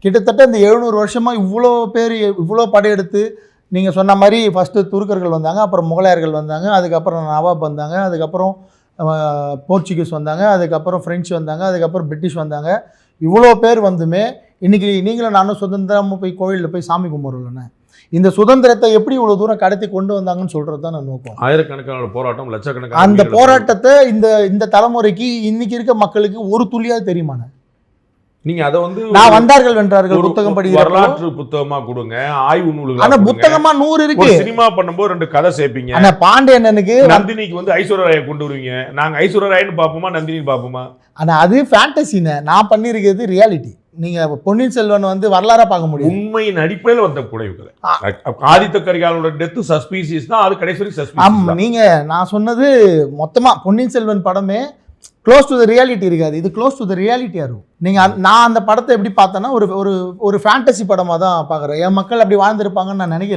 கிட்டத்தட்ட இந்த 700 வருஷமாக இவ்வளோ பேர் இவ்வளோ படையெடுத்து நீங்கள் சொன்ன மாதிரி ஃபஸ்ட்டு துருக்கர்கள் வந்தாங்க, அப்புறம் முகலாயர்கள் வந்தாங்க, அதுக்கப்புறம் நவாப் வந்தாங்க, அதுக்கப்புறம் போர்ச்சுகீஸ் வந்தாங்க, அதுக்கப்புறம் ஃப்ரெஞ்சு வந்தாங்க, அதுக்கப்புறம் பிரிட்டிஷ் வந்தாங்க. இவ்வளோ பேர் வந்துமே இன்றைக்கி நீங்களும் நானும் சுதந்திரமாக போய் கோவிலில் போய் சாமி கும்பிட்றோம்லண்ணே. இந்த சுதந்திரத்தை எப்படி இவ்வளோ தூரம் கடத்தி கொண்டு வந்தாங்கன்னு சொல்கிறது தான் நான் நோக்கம். ஆயிரக்கணக்கான போராட்டம், லட்சக்கணக்கான அந்த போராட்டத்தை இந்த தலைமுறைக்கு இன்னைக்கு இருக்க மக்களுக்கு ஒரு துளியாக தெரியுமாண்ணே? நீங்க அதை வந்து நான் வந்தார்கள் வென்றார்கள் புத்தகம் படி வரலாற்று புத்தகமா கொடுங்க, ஆய்வு நூல்கள். ஆனா புத்தகமா 100 இருக்கு. சினிமா பண்ணும்போது 2 கதை சேர்ப்பீங்க. ஆனா பாண்டியனுக்கு நந்தினிக்கு வந்து ஐஸ்வர்யா ராயை கொண்டு வருவீங்க. நாங்க ஐஸ்வர்யா ராயன்னு பாப்போமா, நந்தினி பாப்போமா? ஆனா அது ஃபேண்டசின்னு. நான் பண்ணிருக்கிறது ரியாலிட்டி. நீங்க பொன்னியின் செல்வன் வந்து வரலாறா பார்க்க முடியும். உண்மையின் அடிப்படையில் வந்த புனைவுகளை. ஆதித்த கரிகாலனோட டெத் சஸ்பீசியஸ் தான், அது கடைசி வரைக்கும் சஸ்பீசியஸ். நீங்க நான் சொன்னது மொத்தமா பொன்னியின் செல்வன் படமே க்ளோஸ் டு த ரியாலிட்டி இருக்காது. இது க்ளோஸ் டு த ரியாலிட்டியாக இருக்கும். நீங்கள் நான் அந்த படத்தை எப்படி பார்த்தேன்னா ஒரு ஒரு ஃபேண்டசி படமாக தான் பார்க்குறேன். என் மக்கள் அப்படி வாழ்ந்துருப்பாங்கன்னு நான் நினைக்கிறேன்.